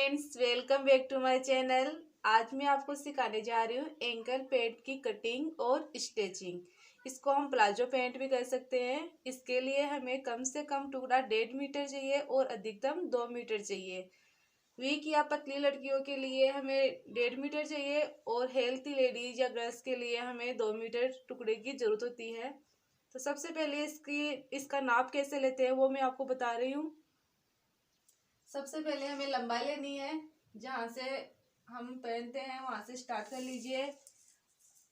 Friends, welcome back to my channel. आज मैं आपको सिखाने जा रही हूँ एंकल पैंट की कटिंग और स्टिचिंग। इसको हम प्लाजो पैंट भी कर सकते हैं। इसके लिए हमें कम से कम टुकड़ा 1.5 मीटर चाहिए और अधिकतम 2 मीटर चाहिए। वीक या पतली लड़कियों के लिए हमें 1.5 मीटर चाहिए और हेल्थी लेडीज या गर्ल्स के लिए हमें 2 मीटर टुकड़े की जरूरत होती है। तो सबसे पहले इसका नाप कैसे लेते हैं वो मैं आपको बता रही हूँ। सबसे पहले हमें लंबाई लेनी है। जहाँ से हम पहनते हैं वहां से स्टार्ट कर लीजिए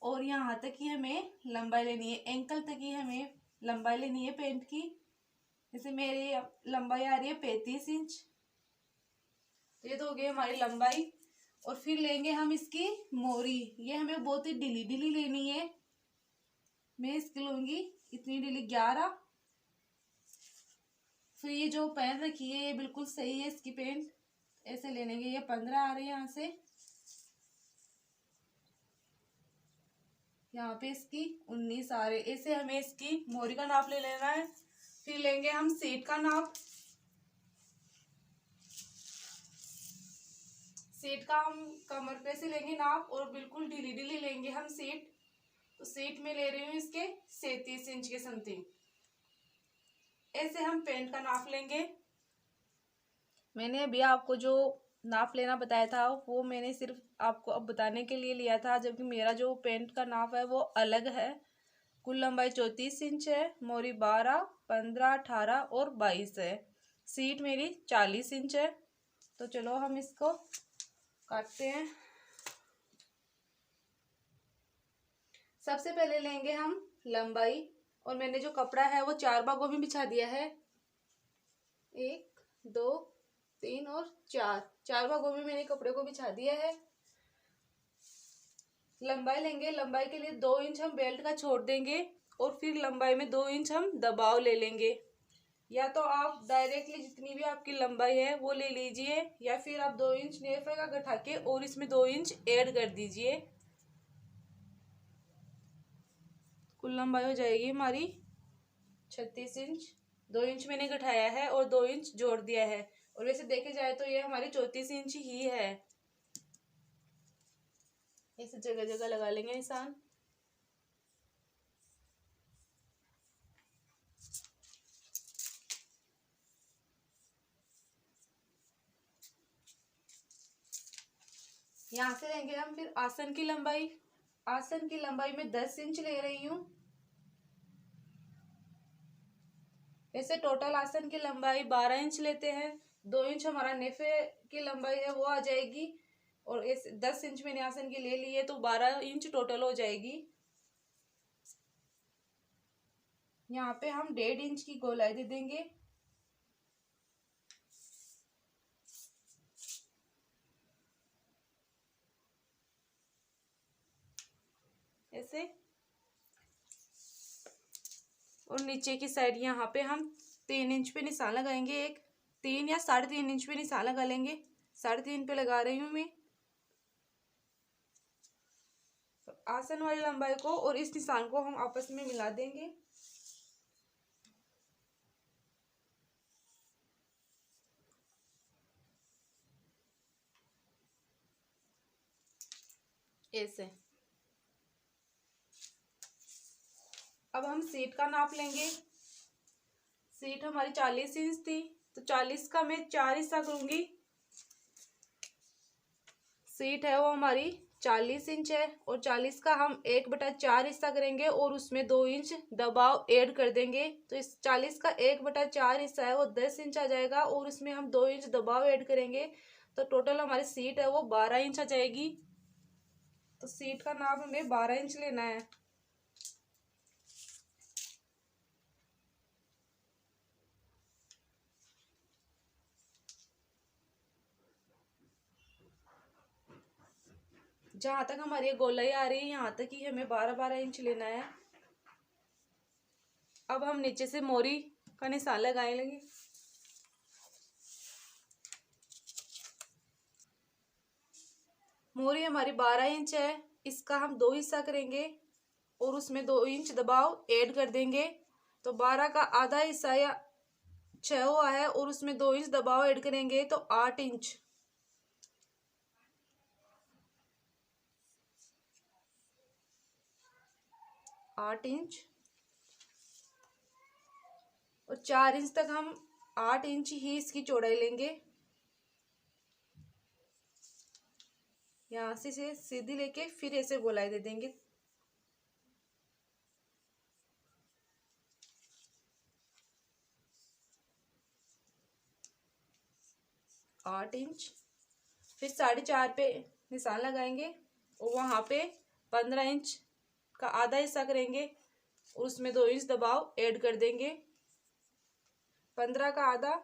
और यहाँ तक ही हमें लंबाई लेनी है। एंकल तक ही हमें लंबाई लेनी है पैंट की। जैसे मेरी लंबाई आ रही है 35 इंच। तो ये तो हो गई हमारी लंबाई। और फिर लेंगे हम इसकी मोरी। ये हमें बहुत ही ढीली ढीली लेनी है। मैं इसकी लूंगी इतनी ढीली 11। फिर ये जो पहन रखी है ये बिल्कुल सही है इसकी पैंट। ऐसे लेने के ये 15 आ रहे हैं यहाँ से। यहाँ पे इसकी 19 आ रहे। ऐसे हमें इसकी मोरी का नाप ले लेना है। फिर लेंगे हम सीट का नाप। सीट का हम कमर पे से लेंगे नाप और बिल्कुल ढीली ढीली लेंगे हम सीट। तो सीट में ले रही हूँ इसके 37 इंच के समथिंग। ऐसे हम पैंट का नाप लेंगे। मैंने अभी आपको जो नाप लेना बताया था वो मैंने सिर्फ आपको अब बताने के लिए लिया था, जबकि मेरा जो पैंट का नाप है वो अलग है। कुल लंबाई 34 इंच है। मोरी 12, 15, 18 और 22 है। सीट मेरी 40 इंच है। तो चलो हम इसको काटते हैं। सबसे पहले लेंगे हम लंबाई और मैंने जो कपड़ा है वो 4 भागों में बिछा दिया है। 1, 2, 3 और 4 भागों में मैंने कपड़े को बिछा दिया है। लंबाई लेंगे। लंबाई के लिए 2 इंच हम बेल्ट का छोड़ देंगे और फिर लंबाई में 2 इंच हम दबाव ले लेंगे। या तो आप डायरेक्टली जितनी भी आपकी लंबाई है वो ले लीजिए या फिर आप 2 इंच नेफे का घटा के और इसमें 2 इंच ऐड कर दीजिए। कुल लंबाई हो जाएगी हमारी 36 इंच। 2 इंच मैंने घटाया है और 2 इंच जोड़ दिया है। और वैसे देखे जाए तो ये हमारी 34 इंच ही है। इसे जगह जगह लगा लेंगे निशान। यहाँ से लेंगे हम फिर आसन की लंबाई। आसन की लंबाई में 10 इंच ले रही हूँ। वैसे टोटल आसन की लंबाई 12 इंच लेते हैं। 2 इंच हमारा नेफे की लंबाई है वो आ जाएगी और इस 10 इंच मैंने आसन की ले ली है तो 12 इंच टोटल हो जाएगी। यहाँ पे हम 1.5 इंच की गोलाई दे देंगे। ऐसे। और नीचे की साइड यहाँ पे हम 3 इंच पे निशान लगाएंगे। 3 या 3.5 इंच पे निशान लगा लेंगे। 3.5 पे लगा रही हूँ मैं। तो आसन वाली लंबाई को और इस निशान को हम आपस में मिला देंगे। ऐसे। अब हम सीट का नाप लेंगे। सीट हमारी 40 इंच थी तो 40 का मैं 4 हिस्सा करूंगी। सीट है वो हमारी 40 इंच है और 40 का हम 1/4 हिस्सा करेंगे और उसमें 2 इंच दबाव ऐड कर देंगे। तो इस 40 का 1/4 हिस्सा है वो 10 इंच आ जाएगा और उसमें हम 2 इंच दबाव ऐड करेंगे। तो टोटल हमारी सीट है वो 12 इंच आ जाएगी। तो सीट का नाप हमें 12 इंच लेना है। जहां तक हमारी गोलाई आ रही है यहाँ तक ही हमें 12-12 इंच लेना है। अब हम नीचे से मोरी का निशान लगाए लेंगे। मोरी हमारी 12 इंच है। इसका हम 2 हिस्सा करेंगे और उसमें 2 इंच दबाव ऐड कर देंगे। तो 12 का आधा हिस्सा या 6 हुआ है और उसमें 2 इंच दबाव ऐड करेंगे तो 8 इंच। 8 इंच और 4 इंच तक हम 8 इंच ही इसकी चौड़ाई लेंगे। यहाँ से सीधी लेके फिर ऐसे गोलाई दे देंगे। आठ इंच, फिर 4.5 पे निशान लगाएंगे और वहां पे 15 इंच का आधा हिस्सा करेंगे और उसमें 2 इंच दबाव ऐड कर देंगे। 15 का आधा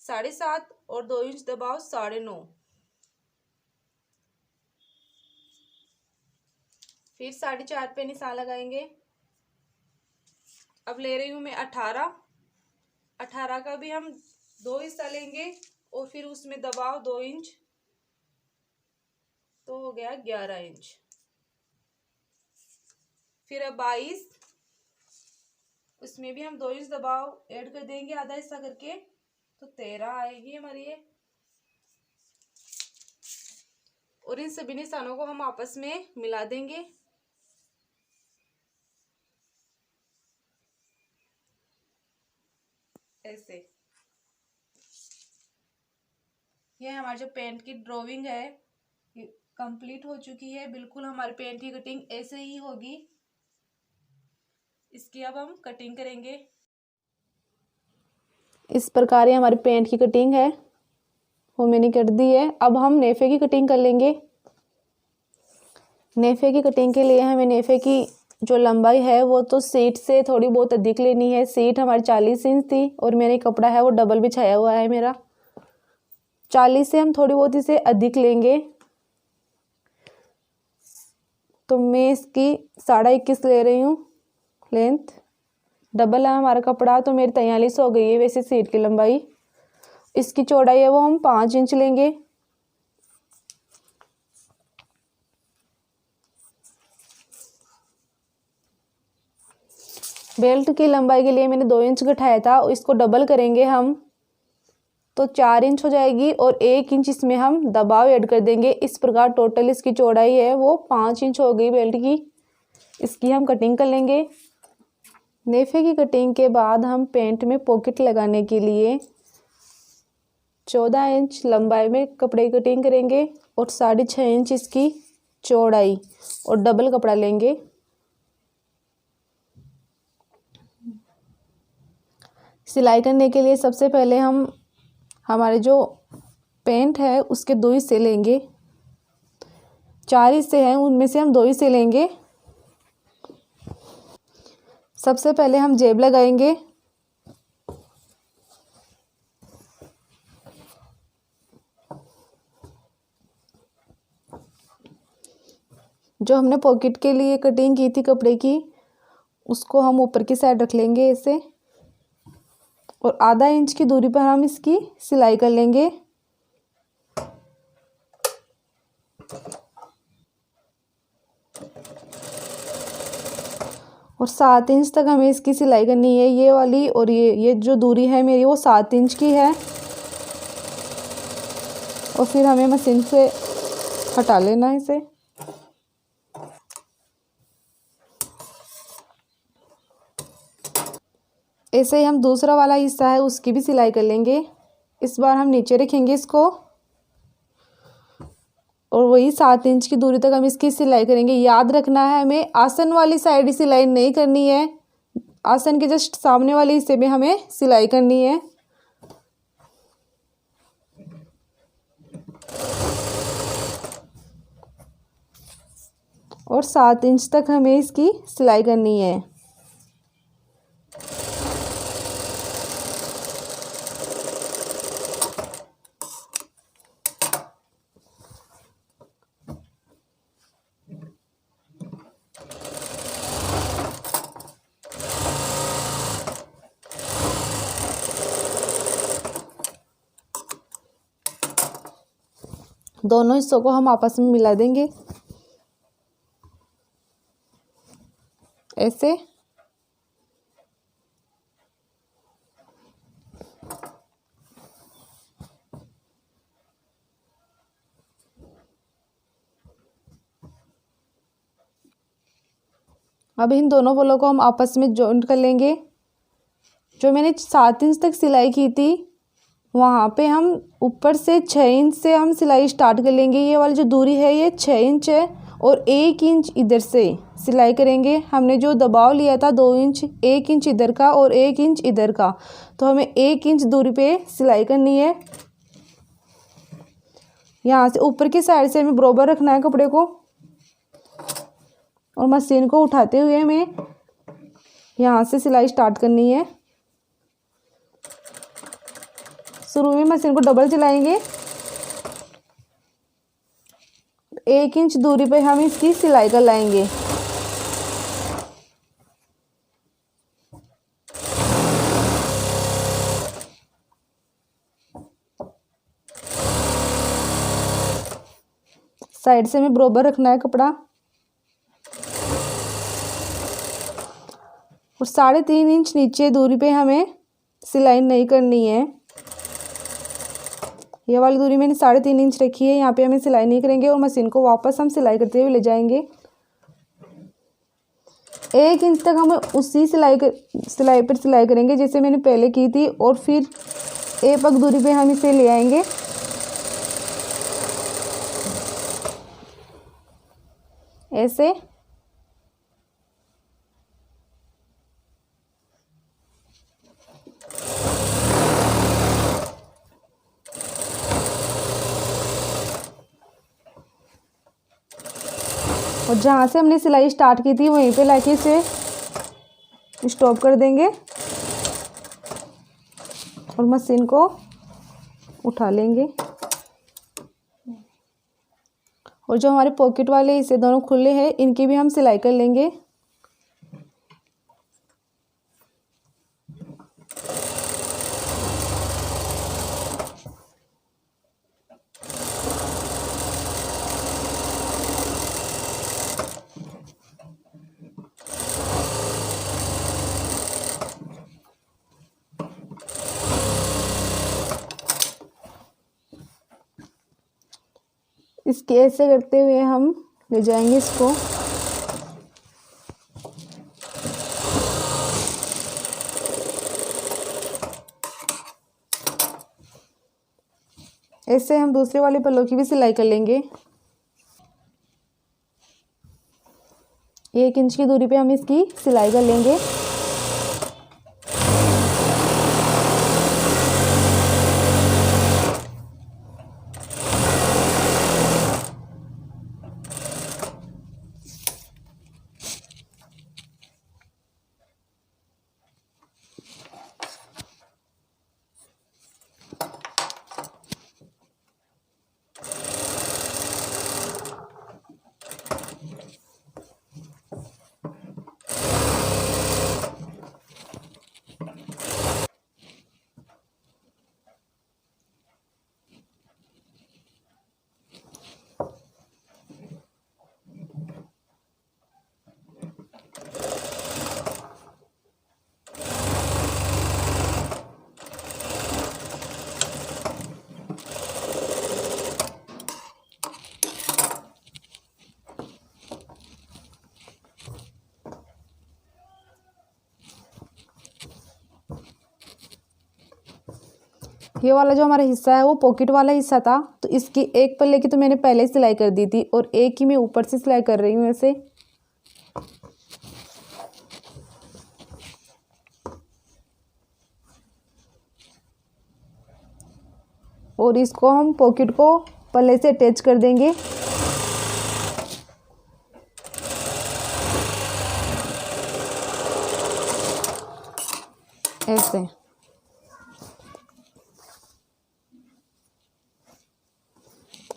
7.5 और 2 इंच दबाव 9.5। फिर 4.5 पे निशान लगाएंगे। अब ले रही हूं मैं 18 का भी हम 2 हिस्सा लेंगे और फिर उसमें दबाव 2 इंच, तो हो गया 11 इंच। फिर अब 22, उसमें भी हम 2 इंच दबाव ऐड कर देंगे आधा हिस्सा करके, तो 13 आएगी हमारी ये। और इन सभी निशानों को हम आपस में मिला देंगे। ऐसे ये हमारी जो पेंट की ड्राइंग है ये कंप्लीट हो चुकी है। बिल्कुल हमारे पेंट की कटिंग ऐसे ही होगी। इसकी अब हम कटिंग करेंगे। इस प्रकार ये हमारी पेंट की कटिंग है, वो मैंने कर दी है। अब हम नेफे की कटिंग कर लेंगे। नेफे की कटिंग के लिए हमें नेफे की जो लंबाई है वो तो सीट से थोड़ी बहुत अधिक लेनी है। सीट हमारी 40 इंच थी और मेरे कपड़ा है वो डबल बिछाया हुआ है मेरा। 40 से हम थोड़ी बहुत इसे अधिक लेंगे, तो मैं इसकी 21.5 ले रही हूँ लेंथ। डबल है हमारा कपड़ा तो मेरी 43 हो गई है वैसे सीट की लंबाई। इसकी चौड़ाई है वो हम 5 इंच लेंगे। बेल्ट की लंबाई के लिए मैंने 2 इंच घटाया था, इसको डबल करेंगे हम तो 4 इंच हो जाएगी और 1 इंच इसमें हम दबाव ऐड कर देंगे। इस प्रकार टोटल इसकी चौड़ाई है वो 5 इंच हो गई बेल्ट की। इसकी हम कटिंग कर लेंगे। नेफे की कटिंग के बाद हम पेंट में पॉकेट लगाने के लिए 14 इंच लंबाई में कपड़े की कटिंग करेंगे और 6.5 इंच इसकी चौड़ाई और डबल कपड़ा लेंगे। सिलाई करने के लिए सबसे पहले हम हमारे जो पेंट है उसके 2 हिस्से लेंगे। 4 हिस्से हैं उनमें से हम 2 हिस्से लेंगे। सबसे पहले हम जेब लगाएंगे। जो हमने पॉकेट के लिए कटिंग की थी कपड़े की उसको हम ऊपर की साइड रख लेंगे ऐसे, और आधा इंच की दूरी पर हम इसकी सिलाई कर लेंगे। और 7 इंच तक हमें इसकी सिलाई करनी है ये वाली, और ये जो दूरी है मेरी वो 7 इंच की है। और फिर हमें मशीन से हटा लेना है इसे। ऐसे ही हम दूसरा वाला हिस्सा है उसकी भी सिलाई कर लेंगे। इस बार हम नीचे रखेंगे इसको और वही 7 इंच की दूरी तक हम इसकी सिलाई करेंगे। याद रखना है हमें आसन वाली साइड सिलाई नहीं करनी है, आसन के जस्ट सामने वाले हिस्से में हमें सिलाई करनी है। और 7 इंच तक हमें इसकी सिलाई करनी है। दोनों हिस्सों को हम आपस में मिला देंगे ऐसे। अब इन दोनों पल्लों को हम आपस में जॉइंट कर लेंगे। जो मैंने 7 इंच तक सिलाई की थी वहाँ पे हम ऊपर से 6 इंच से हम सिलाई स्टार्ट कर लेंगे। ये वाली जो दूरी है ये 6 इंच है और 1 इंच इधर से सिलाई करेंगे। हमने जो दबाव लिया था 2 इंच, 1 इंच इधर का और 1 इंच इधर का, तो हमें 1 इंच दूरी पे सिलाई करनी है। यहाँ से ऊपर की साइड से हमें बराबर रखना है कपड़े को और मशीन को उठाते हुए हमें यहाँ से सिलाई स्टार्ट करनी है। शुरू में मशीन को डबल चलाएंगे। 1 इंच दूरी पे हम इसकी सिलाई कर लाएंगे। साइड से हमें बराबर रखना है कपड़ा और 3.5 इंच नीचे दूरी पे हमें सिलाई नहीं करनी है। ये वाली दूरी मैंने 3.5 इंच रखी है, यहाँ पे हमें सिलाई नहीं करेंगे और मशीन को वापस हम सिलाई करते हुए ले जाएंगे। 1 इंच तक हम उसी सिलाई पर सिलाई करेंगे जैसे मैंने पहले की थी और फिर 1 पग दूरी पे हम इसे ले आएंगे ऐसे। और जहाँ से हमने सिलाई स्टार्ट की थी वहीं पे लाके इसे स्टॉप कर देंगे और मशीन को उठा लेंगे। और जो हमारे पॉकेट वाले हिस्से दोनों खुले हैं इनकी भी हम सिलाई कर लेंगे। इसके ऐसे करते हुए हम ले जाएंगे इसको। ऐसे हम दूसरे वाले पल्लों की भी सिलाई कर लेंगे। 1 इंच की दूरी पे हम इसकी सिलाई कर लेंगे। ये वाला जो हमारा हिस्सा है वो पॉकेट वाला हिस्सा था, तो इसकी एक पल्ले की तो मैंने पहले ही सिलाई कर दी थी और एक ही मैं ऊपर से सिलाई कर रही हूँ ऐसे। और इसको हम पॉकेट को पल्ले से अटैच कर देंगे। ऐसे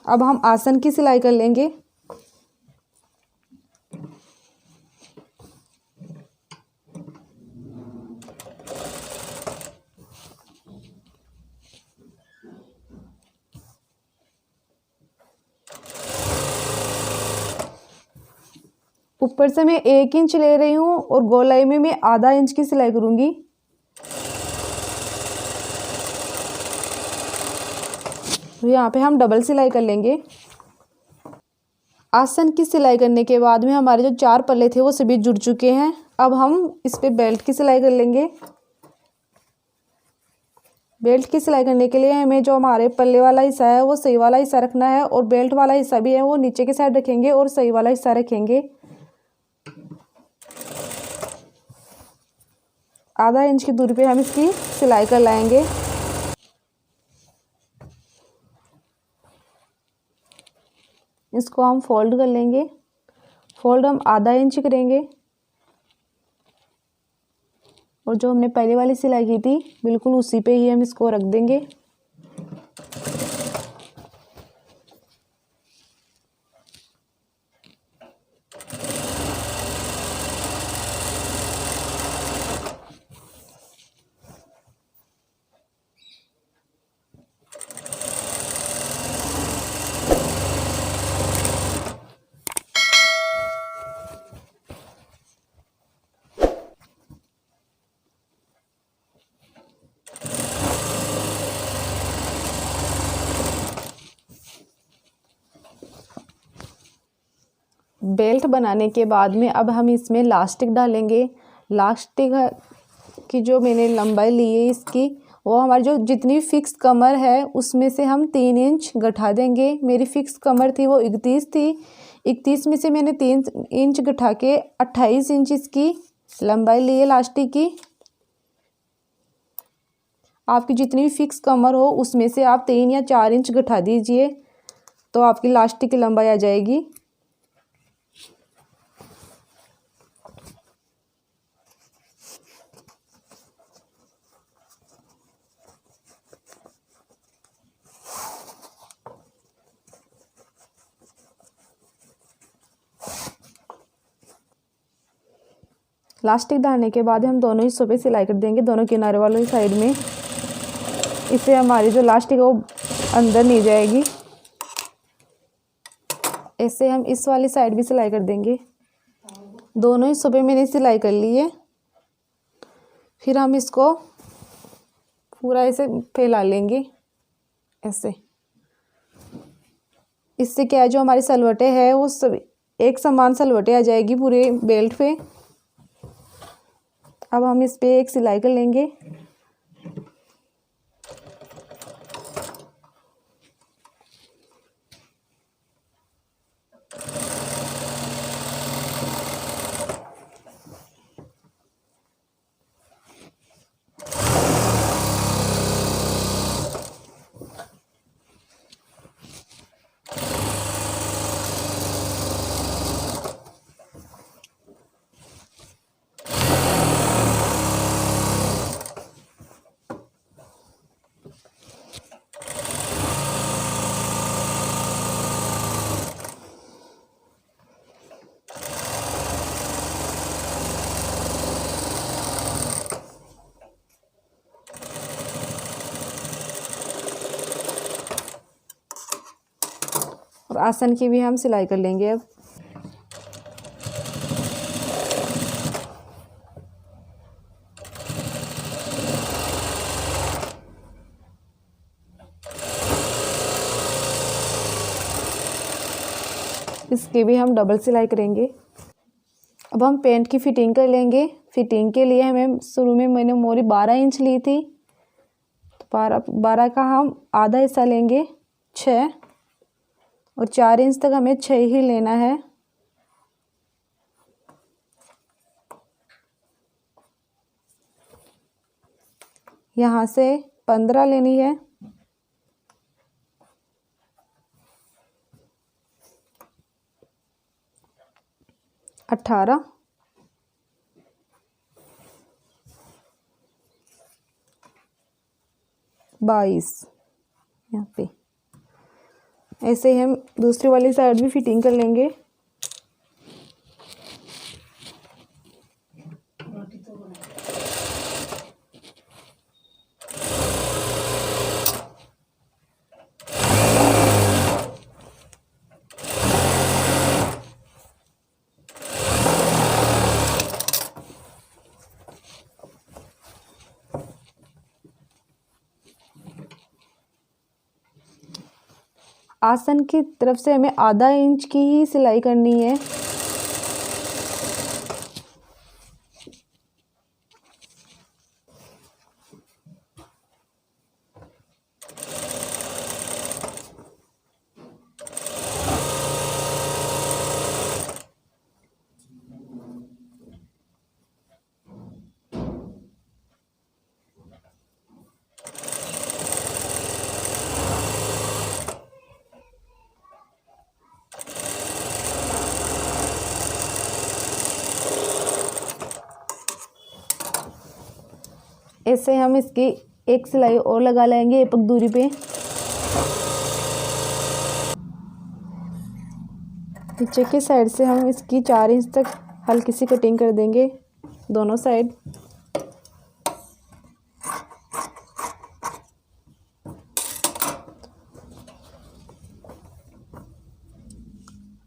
अब हम आसन की सिलाई कर लेंगे। ऊपर से मैं 1 इंच ले रही हूँ और गोलाई में मैं आधा इंच की सिलाई करूँगी। तो यहाँ पे हम डबल सिलाई कर लेंगे। आसन की सिलाई करने के बाद में हमारे जो 4 पल्ले थे वो सभी जुड़ चुके हैं। अब हम इस पे बेल्ट की सिलाई कर लेंगे। बेल्ट की सिलाई करने के लिए हमें जो हमारे पल्ले वाला हिस्सा है वो सही वाला हिस्सा रखना है, और बेल्ट वाला हिस्सा भी है वो नीचे के साइड रखेंगे और सही वाला हिस्सा रखेंगे। आधा इंच की दूरी पे हम इसकी सिलाई कर लाएंगे। इसको हम फोल्ड कर लेंगे। फोल्ड हम आधा इंच करेंगे, और जो हमने पहले वाली सिलाई की थी बिल्कुल उसी पे ही हम इसको रख देंगे। बेल्ट बनाने के बाद में अब हम इसमें लास्टिक डालेंगे। लास्टिक की जो मैंने लंबाई ली है इसकी, वो हमारी जो जितनी फिक्स कमर है उसमें से हम 3 इंच घटा देंगे। मेरी फिक्स कमर थी वो 31 थी, 31 में से मैंने 3 इंच घटा के 28 इंच इसकी लंबाई ली है लास्टिक की। आपकी जितनी भी फिक्स कमर हो उसमें से आप 3 या 4 इंच घटा दीजिए, तो आपकी लास्टिक की लंबाई आ जाएगी। लास्टिक डालने के बाद हम दोनों हिस्सों पे सिलाई कर देंगे, दोनों किनारे वाली साइड में। इससे हमारी जो लास्टिक है वो अंदर नहीं जाएगी। ऐसे हम इस वाली साइड भी सिलाई कर देंगे। दोनों हिस्सों पे मैंने सिलाई कर ली है। फिर हम इसको पूरा ऐसे फैला लेंगे ऐसे। इससे क्या है, जो हमारी सलवटें हैं वो सब एक समान सलवटें आ जाएगी पूरे बेल्ट पे। अब हम इस पे एक सिलाई कर लेंगे। और आसन की भी हम सिलाई कर लेंगे अब। इसकी भी हम डबल सिलाई करेंगे। अब हम पेंट की फिटिंग कर लेंगे। फिटिंग के लिए हमें शुरू में मैंने मोरी 12 इंच ली थी, तो 12 का हम आधा हिस्सा लेंगे 6, और 4 इंच तक हमें 6 ही लेना है। यहाँ से 15 लेनी है। अठारह, 22 यहाँ पे। ऐसे ही हम दूसरी वाली साइड भी फिटिंग कर लेंगे। आसन की तरफ से हमें आधा इंच की ही सिलाई करनी है। ऐसे हम इसकी एक सिलाई और लगा लेंगे एक दूरी पे। नीचे की साइड से हम इसकी 4 इंच तक हल्की सी कटिंग कर देंगे दोनों साइड।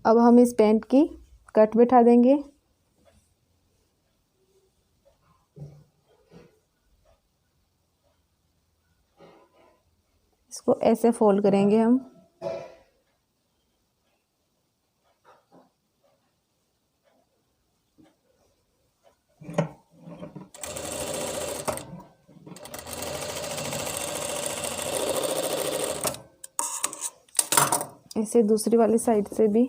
अब हम इस पैंट की कट बैठा देंगे। इसको ऐसे फोल्ड करेंगे हम। ऐसे दूसरी वाली साइड से भी।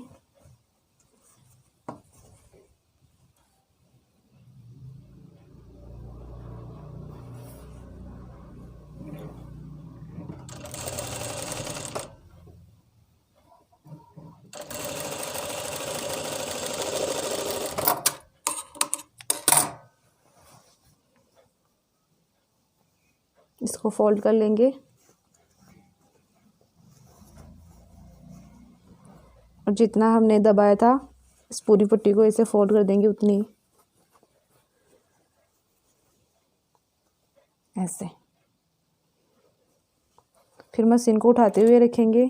इसको फोल्ड कर लेंगे और जितना हमने दबाया था इस पूरी पट्टी को ऐसे फोल्ड कर देंगे उतनी ऐसे। फिर मशीन को उठाते हुए रखेंगे।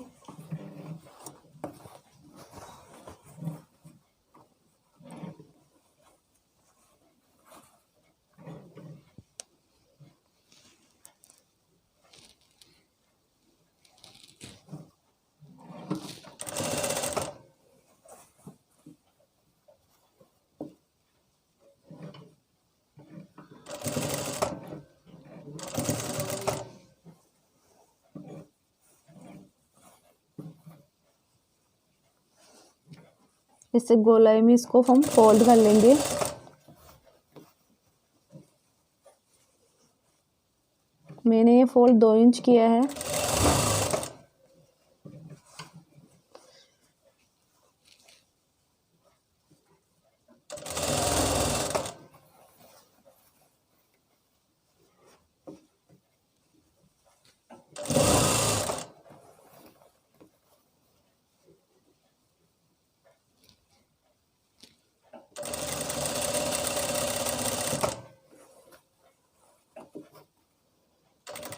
इससे गोलाई में इसको हम फोल्ड कर लेंगे। मैंने ये फोल्ड 2 इंच किया है।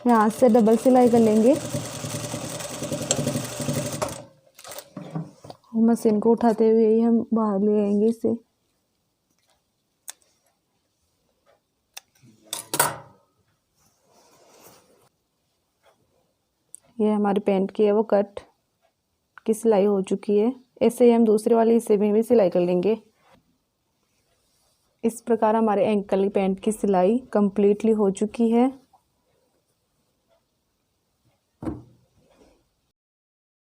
यहाँ से डबल सिलाई कर लेंगे। मशीन को उठाते हुए ही हम बाहर ले आएंगे इसे। ये हमारी पैंट की है वो कट की सिलाई हो चुकी है। ऐसे ही हम दूसरे वाले हिस्से में भी सिलाई कर लेंगे। इस प्रकार हमारे एंकल पैंट की सिलाई कंप्लीटली हो चुकी है।